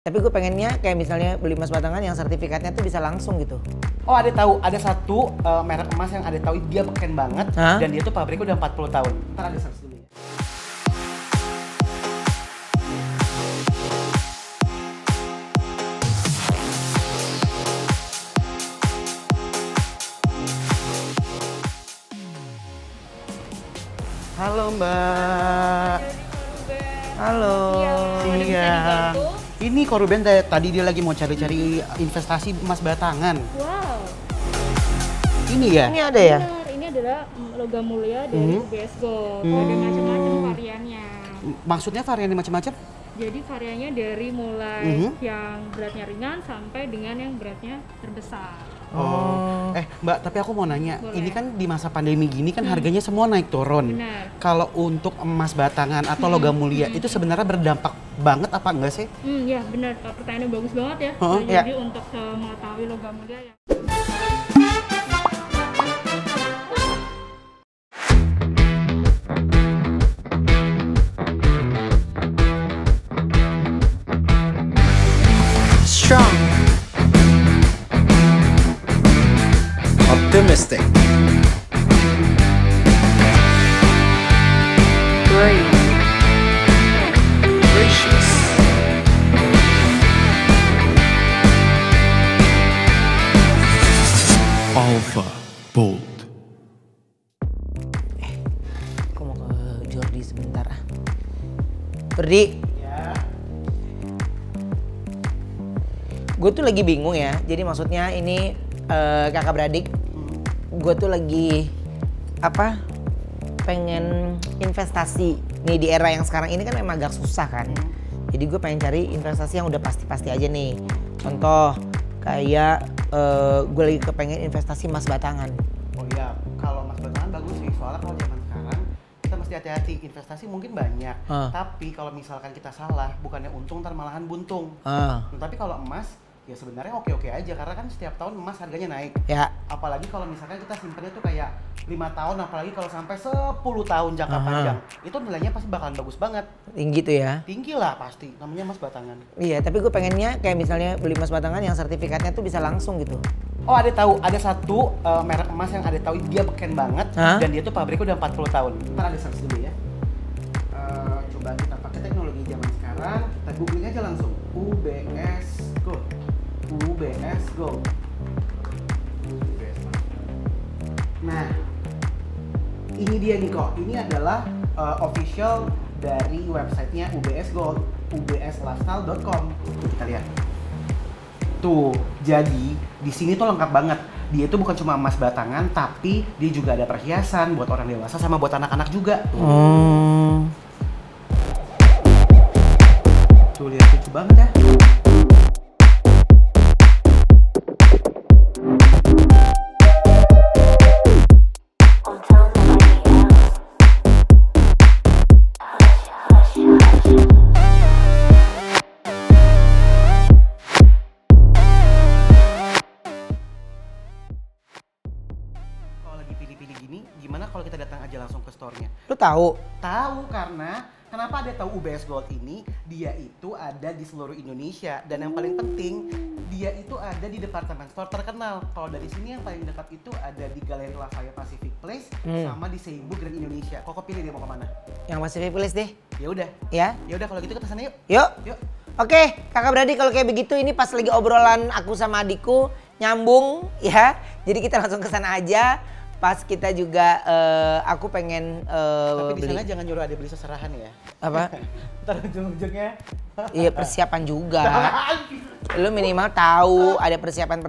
Tapi gue pengennya kayak misalnya beli emas batangan yang sertifikatnya tuh bisa langsung gitu. Oh, ada tahu, ada satu merek emas yang ada tahu dia beken banget. Hah? Dan dia tuh pabriknya udah 40 tahun. Ntar ada search dulu ya. Halo Mbak. Halo. Iya. Ini Koruben tadi dia lagi mau cari-cari investasi emas batangan. Wow. Ini ya? Ini ada ya? Benar, ini adalah logam mulia dari UBS Gold. Ada macam-macam variannya. Maksudnya variannya macam-macam? Jadi variannya dari mulai yang beratnya ringan sampai dengan yang beratnya terbesar. Oh. Mbak, tapi aku mau nanya, Boleh. ini kan di masa pandemi gini kan harganya semua naik turun. Benar. Kalau untuk emas batangan atau logam mulia itu sebenarnya berdampak banget apa enggak sih? Ya benar. Pertanyaannya bagus banget ya. Oh, Nah, iya. jadi untuk mengetahui logam mulia ya. Strong, optimistic, brave, gracious, alpha, bold. Aku mau ke Jordi sebentar. Jordi, Ya. gue tuh lagi bingung ya. Jadi maksudnya ini kakak beradik. Gue tuh lagi pengen investasi nih di era yang sekarang ini kan memang agak susah kan. Jadi gue pengen cari investasi yang udah pasti-pasti aja nih. Contoh kayak gue lagi kepengen investasi emas batangan. Oh iya, kalau emas batangan bagus sih. Soalnya kalau zaman sekarang kita mesti hati-hati. Investasi mungkin banyak, tapi kalau misalkan kita salah, bukannya untung ntar malahan buntung. Tapi kalau emas ya sebenarnya oke-oke aja karena kan setiap tahun emas harganya naik. Ya, Apalagi kalau misalkan kita simpennya tuh kayak 5 tahun, apalagi kalau sampai 10 tahun jangka panjang, itu nilainya pasti bakalan bagus banget. tinggi tuh ya. Tinggi lah pasti, namanya emas batangan. Iya, tapi gue pengennya kayak misalnya beli emas batangan yang sertifikatnya tuh bisa langsung gitu. Oh, ada tahu, ada satu merek emas yang ada tahu dia beken banget. Hah? Dan dia tuh pabriknya udah 40 tahun. Ntar ada search dulu ya. Coba kita pakai teknologi zaman sekarang, kita googling aja langsung UBS Gold. UBS Gold. Nah, ini dia nih kok. Ini adalah official dari websitenya UBS Gold, ubslifestyle.com. Kita lihat. Tuh, jadi di sini tuh lengkap banget. Dia itu bukan cuma emas batangan, tapi dia juga ada perhiasan buat orang dewasa sama buat anak-anak juga. Tuh lihat, lucu banget ya. Kalau lagi pilih-pilih gini, gimana kalau kita datang aja langsung ke store-nya? Lu tahu? Tahu karena kenapa ada tahu UBS Gold ini? Dia itu ada di seluruh Indonesia dan yang paling penting dia itu ada di departemen store terkenal. Kalau dari sini yang paling dekat itu ada di Galeri Lafayette Pacific Place sama di Seibu Grand Indonesia. Koko pilih dia mau kemana? Yang Pacific Place deh. Ya udah. Ya. Ya udah kalau gitu kita sana yuk. Yuk. Yuk. Oke, kakak beradik kalau kayak begitu ini pas lagi obrolan aku sama adikku nyambung ya. Jadi kita langsung ke sana aja. Pas kita juga aku pengen Tapi di beli. sana jangan nyuruh ada beli seserahan ya. Apa? Ntar ujung-ujungnya. Iya, persiapan juga. Lu minimal tahu ada persiapan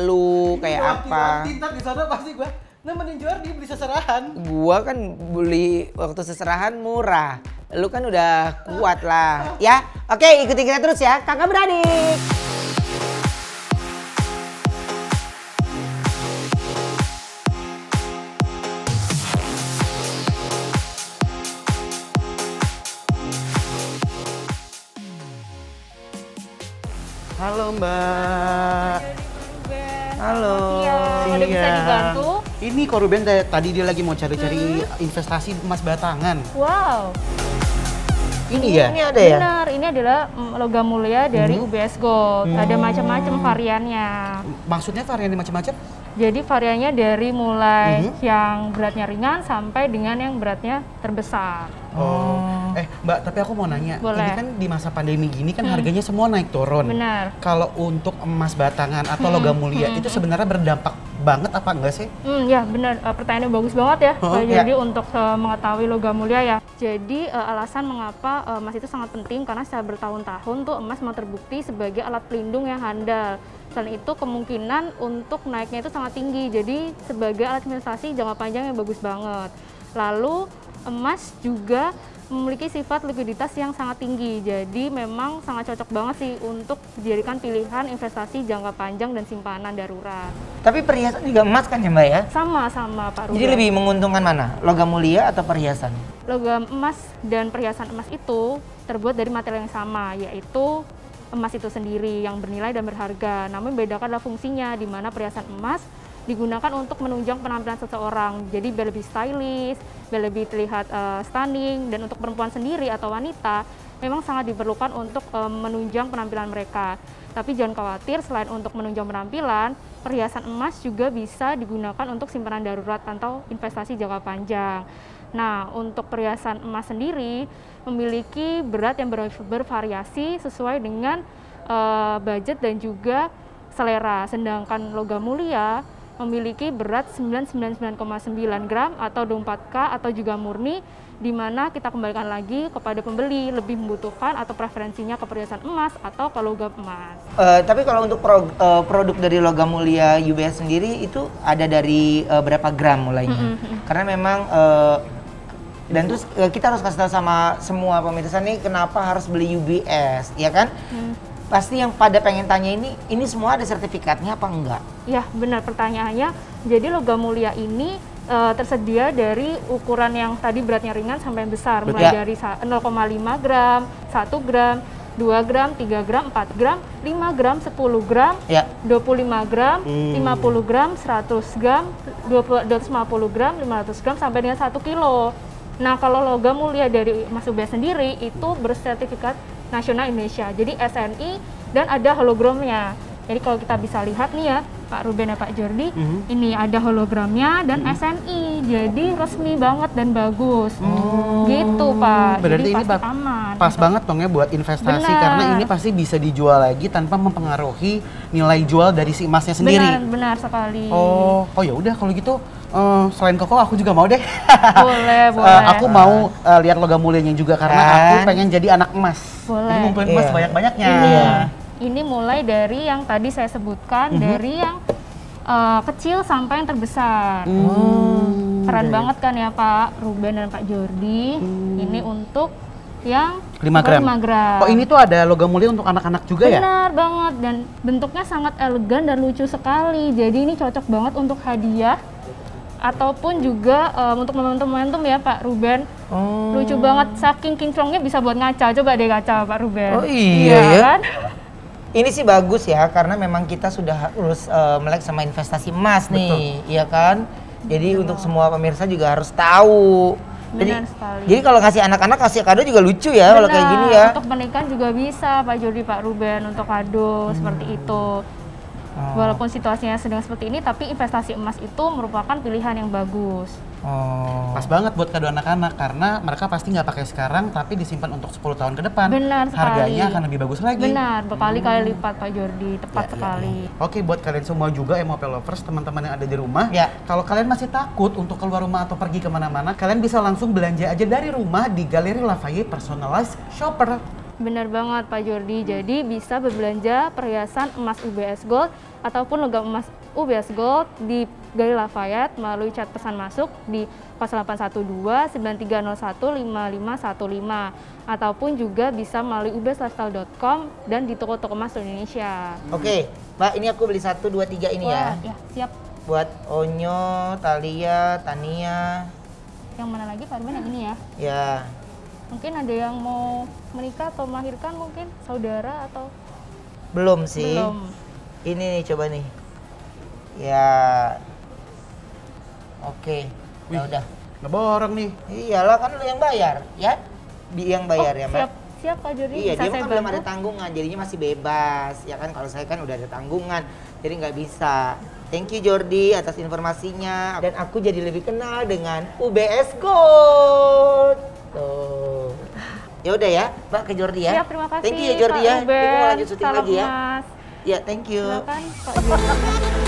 lu kayak apa. Ntar di sana pasti gue nemenin Jordi beli seserahan. Gua kan beli waktu seserahan murah. Lu kan udah kuat lah. Ya, oke, ikutin kita terus ya, kakak beradik. Halo Mbak. Halo. Ada bisa dibantu? Ini Koruben tadi dia lagi mau cari-cari investasi emas batangan. Wow. Ini ya? Ini ada ya? Benar, ini adalah logam mulia dari UBS Gold. Ada macam-macam variannya. Maksudnya varian macam-macam? Jadi variannya dari mulai yang beratnya ringan sampai dengan yang beratnya terbesar. Oh. Mbak, tapi aku mau nanya. Boleh. Ini kan di masa pandemi gini kan harganya semua naik turun. Benar. Kalau untuk emas batangan atau logam mulia itu sebenarnya berdampak banget apa enggak sih? Ya benar, pertanyaannya bagus banget ya. Oh, Jadi untuk mengetahui logam mulia ya. Jadi alasan mengapa emas itu sangat penting karena setelah bertahun-tahun tuh emas memang terbukti sebagai alat pelindung yang handal. Selain itu kemungkinan untuk naiknya itu sangat tinggi. Jadi sebagai alat investasi jangka panjang yang bagus banget. Lalu emas juga memiliki sifat likuiditas yang sangat tinggi. Jadi memang sangat cocok banget sih untuk dijadikan pilihan investasi jangka panjang dan simpanan darurat. Tapi perhiasan juga emas kan ya Mbak ya? Sama-sama Pak Ruben. Jadi lebih menguntungkan mana? Logam mulia atau perhiasan? Logam emas dan perhiasan emas itu terbuat dari material yang sama, yaitu emas itu sendiri yang bernilai dan berharga. Namun bedakan adalah fungsinya, di mana perhiasan emas digunakan untuk menunjang penampilan seseorang. Jadi biar lebih stylish, biar lebih terlihat stunning, dan untuk perempuan sendiri atau wanita memang sangat diperlukan untuk menunjang penampilan mereka. Tapi jangan khawatir, selain untuk menunjang penampilan, perhiasan emas juga bisa digunakan untuk simpanan darurat atau investasi jangka panjang. Nah, untuk perhiasan emas sendiri memiliki berat yang bervariasi sesuai dengan budget dan juga selera. Sedangkan logam mulia memiliki berat 999,9 gram atau 24K atau juga murni, di mana kita kembalikan lagi kepada pembeli lebih membutuhkan atau preferensinya ke perhiasan emas atau ke logam emas. Tapi kalau untuk produk dari logam mulia UBS sendiri itu ada dari berapa gram mulainya? Karena memang dan terus kita harus kasih tahu sama semua pemirsa nih kenapa harus beli UBS, ya kan? Pasti yang pada pengen tanya ini semua ada sertifikatnya apa enggak? Ya benar pertanyaannya. Jadi logam mulia ini tersedia dari ukuran yang tadi beratnya ringan sampai yang besar, mulai dari 0,5 gram, 1 gram, 2 gram, 3 gram, 4 gram, 5 gram, 10 gram, 25 gram, 50 gram, 100 gram, 250 gram, 500 gram, sampai dengan 1 kilo. Nah, kalau logam mulia dari emas UBS sendiri itu bersertifikat nasional Indonesia, jadi SNI, dan ada hologramnya. Jadi kalau kita bisa lihat nih ya, Pak Ruben dan Pak Jordi, ini ada hologramnya dan SNI, jadi resmi banget dan bagus. Gitu Pak, berarti jadi ini pasti aman. Pas banget dong ya buat investasi. Benar. Karena ini pasti bisa dijual lagi tanpa mempengaruhi nilai jual dari si emasnya sendiri. Benar sekali. Oh ya udah kalau gitu. Selain koko aku juga mau deh. Boleh. Aku mau lihat logam mulianya juga karena aku pengen jadi anak emas. Boleh. Jadi ngumpulin emas banyak-banyaknya. Ini mulai dari yang tadi saya sebutkan, dari yang kecil sampai yang terbesar. Keren banget kan ya Pak Ruben dan Pak Jordi. Ini untuk yang 5 gram. 5 gram. Oh ini tuh ada logam mulia untuk anak-anak juga ya? Benar banget, dan bentuknya sangat elegan dan lucu sekali. Jadi ini cocok banget untuk hadiah ataupun juga untuk momentum-momentum ya Pak Ruben. Lucu banget, saking kinclongnya bisa buat ngaca. Coba deh ngaca Pak Ruben. Oh iya ya. Kan? Ini sih bagus ya, karena memang kita sudah harus melek sama investasi emas nih, iya kan? Jadi untuk semua pemirsa juga harus tahu. Benar sekali. Jadi kalau ngasih anak-anak kasih kado juga lucu ya kalau kayak gini ya. Untuk pernikahan juga bisa Pak Jordi, Pak Ruben, untuk kado seperti itu. Walaupun situasinya sedang seperti ini, tapi investasi emas itu merupakan pilihan yang bagus. Pas banget buat kado anak-anak karena mereka pasti nggak pakai sekarang tapi disimpan untuk 10 tahun ke depan. Benar sekali. Harganya akan lebih bagus lagi. Benar, berkali-kali lipat Pak Jordi, tepat sekali. Oke, buat kalian semua juga MOP lovers, teman-teman yang ada di rumah, Ya. kalau kalian masih takut untuk keluar rumah atau pergi kemana-mana, kalian bisa langsung belanja aja dari rumah di Galeri Lafayette Personalized Shopper. Benar banget Pak Jordi, jadi bisa berbelanja perhiasan emas UBS Gold ataupun logam emas UBS Gold di Galeri Lafayette melalui chat pesan masuk di 0812-9301-5515 ataupun juga bisa melalui ubslifestyle.com dan di toko-toko emas di Indonesia. Oke, Mbak, ini aku beli 1, 2, 3 ini ya. Ya, siap. Buat Onyo, Talia, Tania. Yang mana lagi Pak Ruben? Yang ini ya. Ya. Mungkin ada yang mau menikah atau melahirkan, mungkin saudara atau Belum sih. belum. Ini nih, coba nih. Ya. Oke. Ya udah. Ngeborong nih. Iyalah kan lu yang bayar, ya? yang bayar ya Mbak? Siap, siap Kak Jordi. Iya, Bisa dia saya kan belum bantu? ada tanggungan, jadinya masih bebas. Ya kan kalau saya kan udah ada tanggungan, jadi nggak bisa. Thank you Jordi atas informasinya. Dan aku jadi lebih kenal dengan UBS Gold. Tuh. Ya udah ya, Mbak ke Jordi ya. Siap, terima kasih. Thank you ya Jordi Kak ya. Ruben. Kita mau lanjut syuting Salam lagi ya. Mas. Ya, thank you. Silakan Kak Jordi.